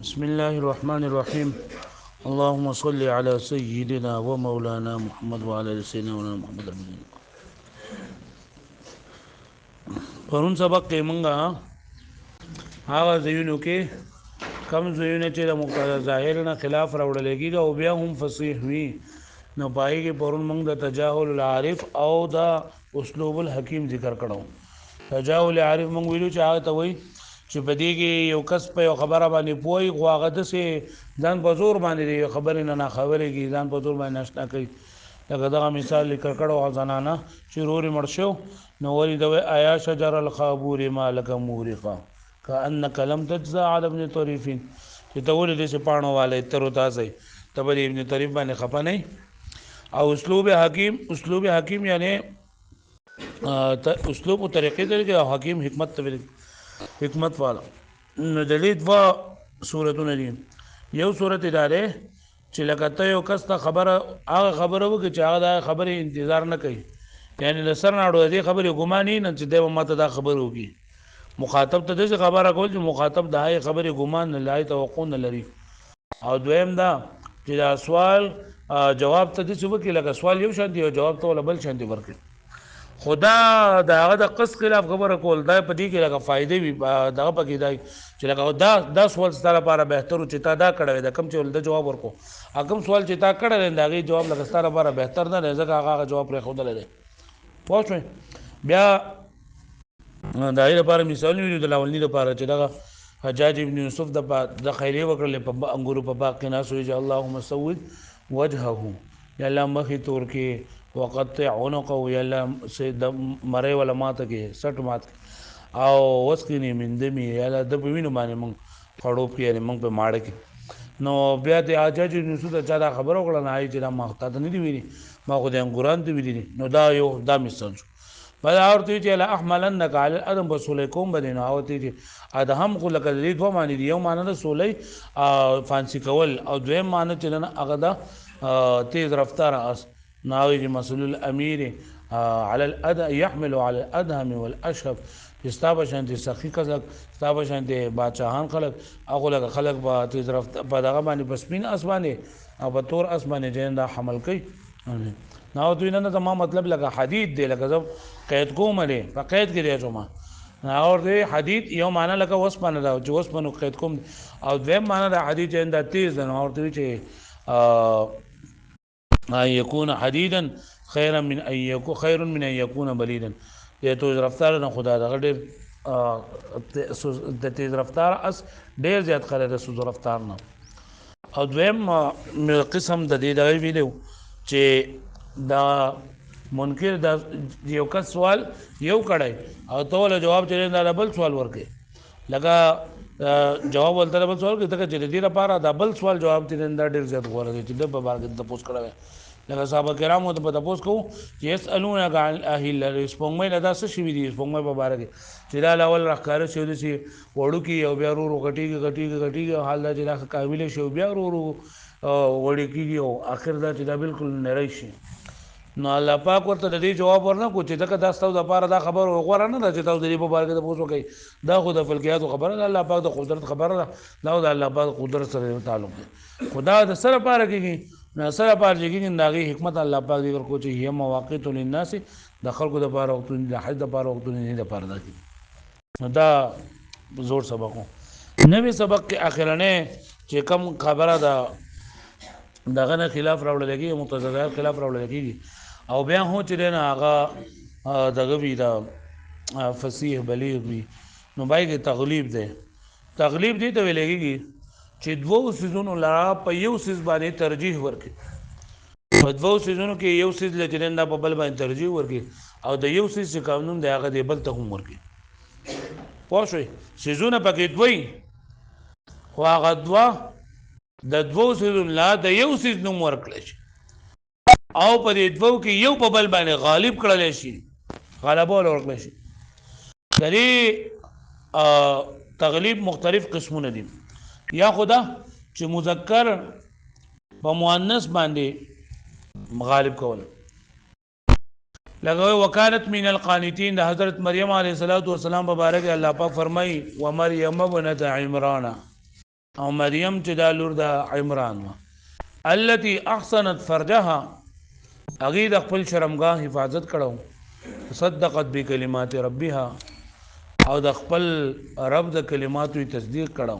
بسم الله الرحمن الرحيم. اللهم صل على سيدنا ومولانا محمد وعلى ال سيدنا مولانا محمد المدين. پرون سبق کې مونږه هغه ځایونو کې کم ځایونه چې د مقتضا ظاهر نه خلاف راوړل کېږي او بیا هم فصیح وي نو پای کې پرون مونږ د تجاهل العارف او د اسلوب الحکیم ذکر کړو. تجاهل العارف مونږ ویلو چې هغه ته وایي چې په دې کې یو کس په یو خبره باندې پوي خو هغه داسې ځان په زور باندې دی خبرې نه خبرې کې ځان په زور باندې ناشنا کوي. لکه دغه مثال لیکل کړو هغه زنانه چې رورې مړ شو نو ولې د آیا شجر الخابور ما لك مورقا كأنك لم تجزع على ابن طريف چې ته ولې داسې پاڼو والی تر و تازه ته به د ابن طریف باندې خفه نه او اسلوب حکیم یعنی اسلوب او طریقې ته او حکیم حکمت ته حکمت والا. نو د دې دوه صورتونه دي. یو صورت اداره چې لکه ته یو کس ته خبره هغه خبره وکړي چې هغه د خبرې انتظار نه کوي یعنی د سر نه اړو دې خبرې ګمان نه چې دی ماته دا خبره وکړي مخاطب ته دې خبره کول چې مخاطب د هغې خبرې ګمان نه لای توقع نه لري. او دویم دا چې دا سوال جواب ته دې وکړي لکه سوال یو شان دی او جواب ته ولا بل شان دی ورکړي خدا د هغه د قص خلاف خبره کول دا په دې کې لکه فائدې وي دغه پکې دی چې لکه دا سوال ستاسو لپاره بهتر چې تا دا کړی دا کم چې ولدا جواب ورکو کوم سوال چې تا کړی دا غي جواب لکه ستاسو لپاره بهتر نه دی ځکه هغه جواب پرې خو دلته پوه شئ. بیا دا یې لپاره مثال ویلو د لاولنی لپاره چې دا حجاج ابن یوسف د خیری وکړل په انګورو په باغ کې ناس وی چې اللهم سود وجهه یا الله مخې تور کې وقطع عنقه یا الله سید مړی ولا ماته کې سټ مات او وسقنی من دمی یا الله د وینو باندې مونږ خړو پیری مونږ په ماړه کې نو بیا د حجاج ابن یوسف ته دا خبر وکړه نه چې دا مخته نه دی ویلي ما خو د انګوران ته ویلي نو دا یو دا مثال شو. بل اورته چې لا احملنك على الادم رسولکم بدینه او ته چې ادهم خو لکه دې دوه معنی دی یو معنی د سولې فانسی کول او دویم معنی چې نه هغه دا تیز رفتار اس ناوی مسؤول الامیر على الادم يحمل على الادهم والاشهب استاب شانتي سخی کزک استاب شانتي بادشاہان خلق هغه لکه خلق با تیز رفتار په دغه باندې بسمین اسمانه او په تور اسمانه جندا حمل کوي نو دوی نه زما مطلب لکه حدید دی لکه زب قید کوم لري په قید کې دی جمعه اور دی حدید یو معنی لکه وسپنه دا چې وسپنه قید کوم او دویم معنی د حدید چې دا تیز نه اور دوی چې يكون حديدا خير من ان يكون بليدا دې تو رفتار نه خدا دا ډېر د تیز رفتار اس ډېر زیات خره د سوز رفتار نه. او دویم قسم د دې دی ویلو چې دا منکر دا یو کس سوال یو کړی او ته ول جواب چره دا بل سوال ورکې لکه جواب ولته بل سوال کې ته چې دې لپاره دا بل سوال جواب دې دا ډېر زیات غوړه دي چې د په بار کې د پوس کړه لکه صاحب کرامو ته په پوس کوو چې يسالونك عن اهل الرسپونګ مې دا څه شي دي رسپونګ مې په بار کې چې دا اول راخاره شو دي چې وړو کې او بیا ورو غټيږي حال دا چې دا قابل شو بیا ورو وړي کېږي او اخر دا چې دا بالکل نری شي. نو الله پاک ورته د دې جواب ورنه کو چې دا تاسو د لپاره دا خبر وغوړه نه چې تاسو د دې په بار کې پوښتنه کوي دا خو د فلکیات خبره ده الله پاک د قدرت خبره ده دا د الله پاک قدرت سره تعلق دی خدا د سره پاره کېږي نه سره پاره کېږي داغي حکمت الله پاک ذکر کو چې هي مواقیت للناس د خلکو د پاره وخت د حج د پاره وخت نه د پاره ده دا زور سبقو نوې سبق کې اخرنه چې کم خبره ده دغه نه خلاف راوړل کېږي متضادات خلاف راوړل کېږي او بیا هو چې نه هغه دغه وی دا فصیح بلیغ وی نو بای کې تغلیب دی ته ویل کېږي چې دوه سيزونو لرا په یو سيز باندې ترجیح ورکړي په دوه سيزونو کې یو سيز لجننده په بل باندې ترجیح ورکړي او د یو سيز قانون دی هغه دی بل ته هم ورکړي پوه شئ سيزونه پکې دوی خو هغه دوه د دوه سيزونو لا د یو سيز نوم ورکړي او په دې دوه کې یو په بل باندې غالب کړل شي غلبه ورکړل شي. دې تغلیب مختلف قسمونه دي یا خدا چې مذکر په مؤنث باندې غالب کول لکه وکالت من القانتين د حضرت مریم علیه السلام مبارک الله پاک فرمایي و مریم ابنت عمران او مریم چې دا لور د عمران و التي احسنت فرجها هغې د خپل شرمګاه حفاظت کړو صدقت بکلمات ربها او د خپل رب د کلماتو تصدیق کړو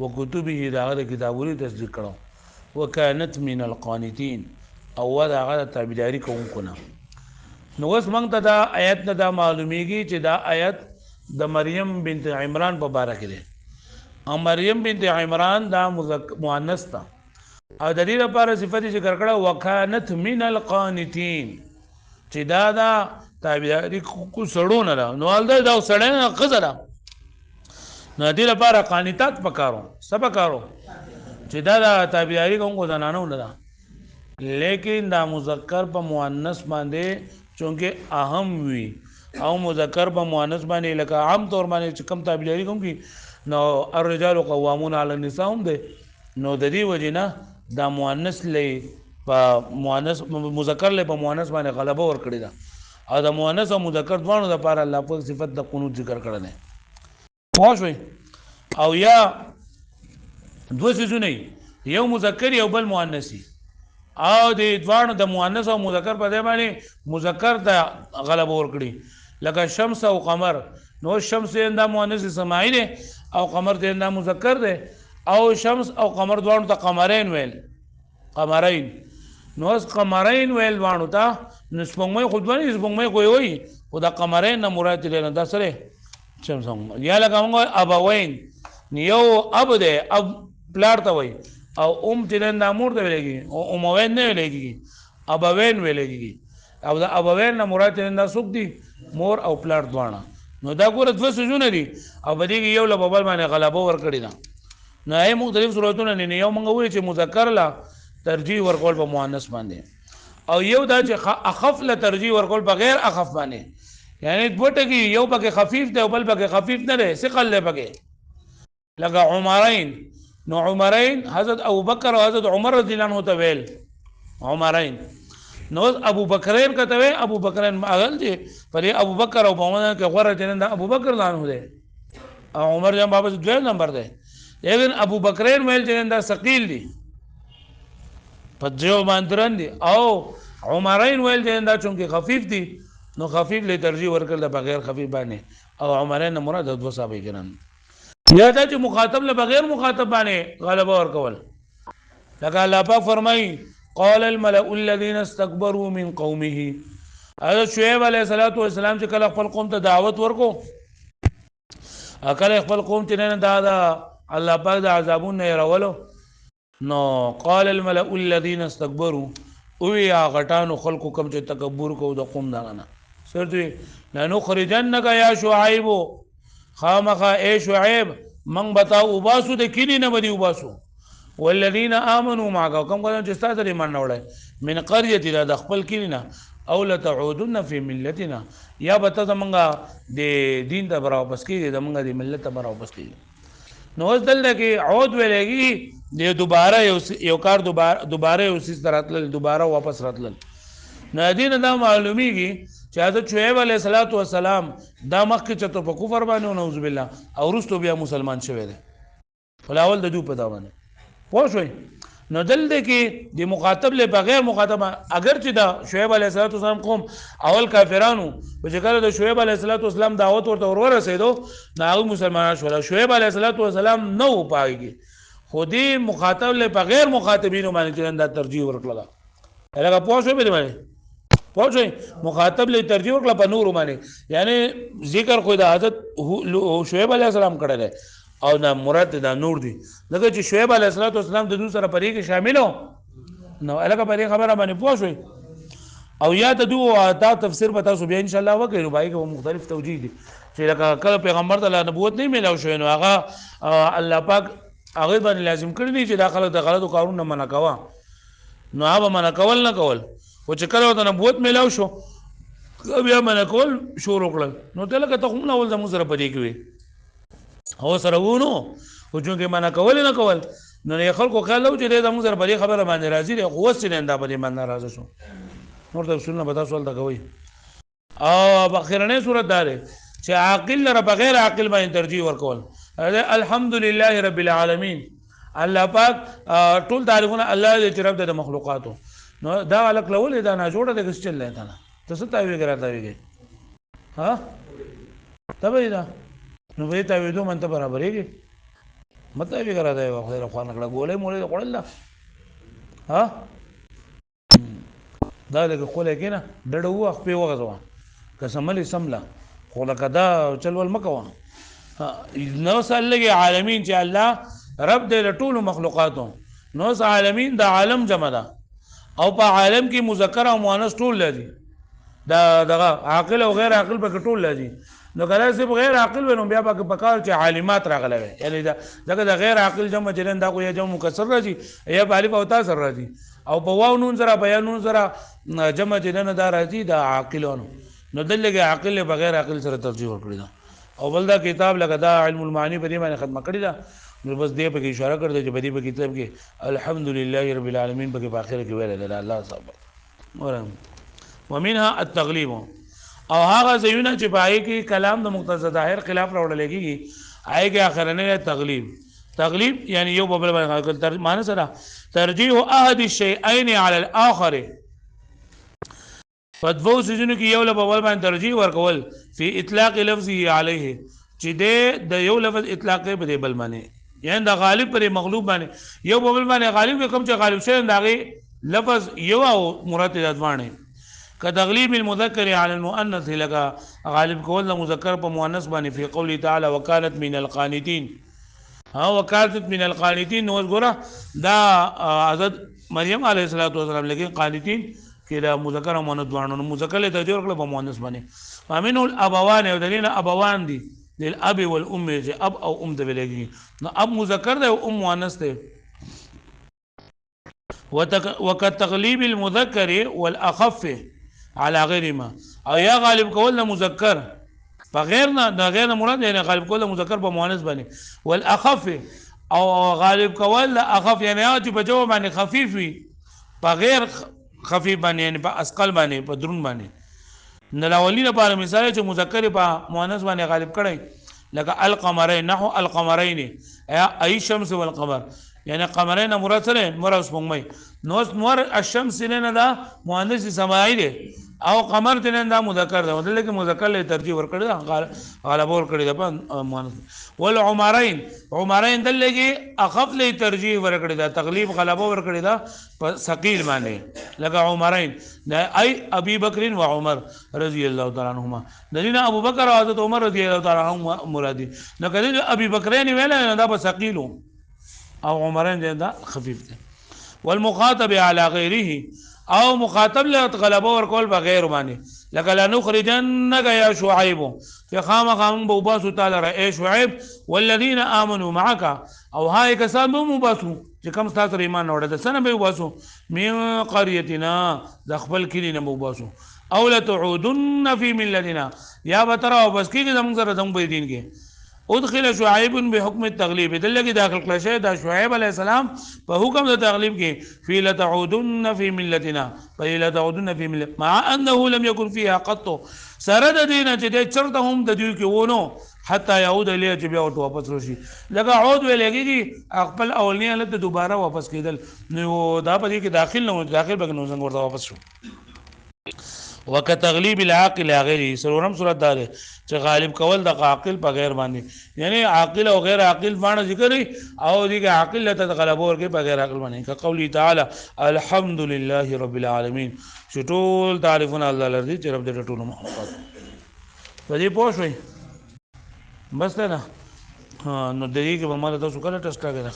وکتبه د هغه د کتابونو تصدیق کړو وکانت من القانتين او د هغه د تابعداري کوونکو نه. نو اوس موږ ته دا آیت نه دا معلومیږي چې دا آیت د مریم بنت عمران په باره کې دی او مریم بنت عمران دا مؤنث ده او د دې لپاره صفت ذکر کړه وکانت من القانتين چې دا تابعداري کو سړونه ده نو ولدا دا سړی نه خزره نو دې لپاره قانتات پکارو سبا کارو چې دا تابعداري کوونکو زنانو نه ده لیکن دا مذکر په مؤنث باندې چونکه اهم وي او مذکر په مؤنث باندې لکه عام طور باندې چې کم تابعداري کوي نو الرجال قوامون علی النساء هم ده نو د دې وجنه دا مؤنث لې په مؤنث مذکر لې په مؤنث باندې غلبه ور کړی دا او د مؤنث او مذکر دوانو لپاره الله په صفت د قنوت ذکر کړل نه پوښوي او یا دوه څه یو مذکر یو بل مؤنثي او د دوانو د مؤنث او مذکر په ځای باندې مذکر د غلبه ور کړی لکه شمس او قمر نو شمس دا مؤنث سماعي دی او قمر دا مذکر دی او شمس او قمر دوانو ته قمرین ویل قمرین نو اس قمرین ویل دوانو ته نسبمای خودونه نسبمای کوي وي او دا قمرین نه مراد لري دا سره شمس یا لکه موږ ابوین یو اب دی اب پلار ته وي او چې دا مور ته ویلېږي او اموین نه ویلېږي ابوین ویلېږي او دا ابوین نه مراد دا څوک دي مور او پلار دوانه نو دا ګوره دوه سيزونه دي او په دې کې یو له بل باندې غلبه ور کړی دا نو یې مختلف صورتونه نه یو موږ وایو چې مذکر لا ترجیح ورکول په مؤنث باندې او یو دا چې اخف له ترجیح ورکول بغیر اخف باندې یعنی دوته کې یو پکې خفیف دی او بل پکې خفیف نه دی ثقل دی پکې لکه عمرین نو عمرین حضرت ابو بکر او حضرت عمر رضی الله عنه ته ویل عمرین نو ابو بکرین کته وی ابو بکرین اغل دي پر ابو بکر او په کې غوړه جنن ابو بکر لانه دی او عمر جان بابا دوه نمبر دی لیکن ابو بکرین ویل جنن دا ثقيل دي پدیو باندرن دي او عمرین ویل جنن دا چونکه خفیف دي نو خفیف له ترجیح ورکړل بغیر خفیف باندې او عمرین مراد دوه صحابه کرام یا دا چې مخاطب له بغیر مخاطب باندې غلبه ورکول لکه الله پاک فرمایي قال الملأ الذين استكبروا من قومه حضرت شعیب علیہ الصلوۃ والسلام چې کله خپل قوم ته دعوت ورکو کله خپل قوم ته نه دا الله پاک د عذابونو نه راولو نو قال الملأ الذين استكبروا او یا غټانو خلکو کم چې تکبر کو د قوم دغه سرته لنخرجنك يا شعيب خامخا اے شعیب من بتاو وباسو د کینی نه بدی وباسو والذین آمنوا معك کوم کوم چې ستاسو ایمان نه وړي من قريه د خپل کینی او لتعودن فی ملتنا یا بتا زمونږه د دین ته واپس کیږي زمونږه د ملت ته واپس کیږي نو دلته کې عود ویلېږي د دوباره یو کار دوباره یو سیس راتل دوباره واپس راتل نو دین دا معلومیږي چې حضرت شعیب علیه السلام دا مخکې چته په کفر باندې نعوذ بالله او وروسته بیا مسلمان شوی دی فلاول د دو په دا باندې پوه شئ نو دلته کې د مخاطب له بغیر مخاطب اگر چې دا شعیب علیه السلام قوم اول کافرانو چې کله د شعیب علیه السلام دعوت ورته ورسېدو نو مسلمانان شول شعیب علیه السلام نو پایږي خودي مخاطب له بغیر مخاطبینو باندې دا ترجیح ورکړه هغه پوه شئ به دی پوه مخاطب له ترجیح ورکړه په نور باندې یعنی ذکر خو د حضرت شعیب علیه السلام کړل او دا مراد دا نور دي لکه چې شعیب علیه السلام د دوی سره پرې کې شاملو نو الګه پرې خبره باندې پوه شئ او یا د دوه دا تفسیر به تاسو بیا ان شاء الله وکړو بای کې مختلف توجیه دي چې لکه کله پیغمبر ته نبوت نه ملو شو نو هغه الله پاک هغه باندې لازم کړی دی چې داخله د غلطو کارونو منع کوا نو هغه منع کول نه کول او چې کله د نبوت ملو شو بیا منع کول شروع کړل نو ته لکه ته هم اول زمو سره پدې کې هو سره وونو او چې منع کول نه کول نو نه خلکو کالو چې د موږ سره په خبره باندې راځي د قوت سره انده باندې باندې ناراضه شو نور د سنت به تاسو ولته کوي او اخرنه صورت دار چې عاقل لره بغیر عاقل باندې ترجیح ورکول الحمدلله رب العالمین الله پاک ټول تعریفونه الله دې چې رب د مخلوقاتو نو دا الک لول دا نه جوړه د کس چل نه کنه ته څه تاوی کرا تاوی ها تبه دا نو به تاوی دوه منته برابرېږي مته وی کرا دی خو خوان کړه ګولې مولې خړل دا ها دا لکه خو لکه نه ډډ وخ په وغځوا قسملی سملا خو لکه دا چلول مکوه نو سلګي عالمین چې الله رب دې ټول مخلوقاتو نو عالمین دا عالم جمع ده او په عالم کې مذکر او مؤنث ټول لري دا دغه عاقل او غیر عاقل په ټول لري نو کله چې غیر عاقل ونو بیا په کار چې عالمات راغله وي یعنی دا دغه غیر عاقل جمع جنن دا کوی جمع مکسر راځي یا په الف او تا سره راځي او په واو نون سره بیان نون سره جمع جنن دا راځي دا عاقلونو نو دلته عاقل بغیر عاقل سره ترجیح ورکړي دا او بل دا کتاب لکه دا علم المعانی په دې باندې ختمه کړی دا نو بس دې په کې اشاره کړی چې په دې په کتاب کې الحمدلله رب العالمین په کې په اخر کې ویل دا الله صاحب ورم ومنها التغلیب او هغه زيونه چې پای کې کلام د مقتضى ظاهر خلاف راوړل کېږي آی کې اخرنه تغلیب یعنی یو بل باندې معنی سره ترجیح احد الشیئین علی الاخر فدفو سجنو کې یو لبول باندې ترجیح ورکول فی اطلاق لفظه علیه چې د یو لفظ اطلاق په دی بل باندې یعنی د غالب پر مغلوب باندې یو بل باندې غالب کوم چې غالب شوی داغه لفظ یو او مراد د ځوانه كتغليب المذكر على المؤنث لك غالب کول مذکر په مؤنث باندې في قوله تعالى وكانت من القانتين ها وكانت من القانتين نو ګوره دا حضرت مریم علیه السلام لیکن قانتين کې دا مذکر او مؤنث دوانو مذکر له تجربه کړل په مؤنث باندې امين الابوان او دلیل ابوان دي للاب والام چې اب او ام د ویلېږي نو اب مذکر ده او ام مؤنث ده وكتغليب المذكر والاخف على غیر ما او یا غالب کول مذکر بغیر نه دا غیر مراد یعنی غالب کول مذکر په مؤنث باندې والاخف او غالب کول اخف یعنی چې په جواب باندې خفیف وي بغیر خفیف باندې یعنی په اسقل باندې په درون باندې نلاولی لپاره مثال چې مذکر په مؤنث باندې غالب کړي لکه القمرین نحو القمرین ای شمس والقمر یعنی قمرین مراد سره مراد سپوږمۍ نو نور الشمس نه دا مؤنث سماعی دی او قمر ته دا مذکر ده ودلته کې مذکر له ترجیح ورکړي غالب ورکړي ده مؤنث والعمرین عمرین دلته اخف له ترجیح ورکړي ده تغلیب غلبه ورکړي ده په ثقيل باندې لکه عمرین ای ابي بکر و عمر رضی الله تعالی عنهما دلیل ابو بکر او حضرت عمر رضی الله تعالی عنهما مرادي نو کله ابي بکرین ویل دا په ثقيل او عمرین دا خفیف ده والمخاطب على غيره او مخاطب له غلبه ورکول بغیر باندې لکه لنخرجنك يا شعيب فخام بوباسو تعالی را شعيب والذين امنوا معك او هاي کسان به مباسو چې کوم ستاسو ایمان اورل د سنه به وباسو من قريتنا د خپل کلی نه مباسو او لتعودن في ملتنا یا بترا بس کې زموږ سره زموږ په دین کې ادخل شعيب بحكم التغليب دلته داخل کړه شه دا شعيب عليه السلام په حکم د تغلیب کې فی لتعودن فی ملتنا فی لتعودن فی ملت مع انه لم يكن فيها قط سره د دین چې چرته هم د دوی کې وونو حتی يعود الیه چې بیا واپس راشي لکه عود ویلېږي خپل اولنی حالت دوباره واپس کېدل نو دا په دې کې داخل نه داخل به نو څنګه ورته واپس شو وکتغلیب العاقل غیره سرورم صورت دار چې غالب کول د عاقل په غیر باندې یعنی عاقل او غیر عاقل باندې ذکر او دغه عاقل ته غلبه ورکړي په غیر عاقل باندې که قولی تعالی الحمدلله رب العالمین شټول تعریفونه الله لري چې رب دې ټول مخلوقات په دې پوښوي بس نه نو دغه په مال تاسو کله ټسټا کې نه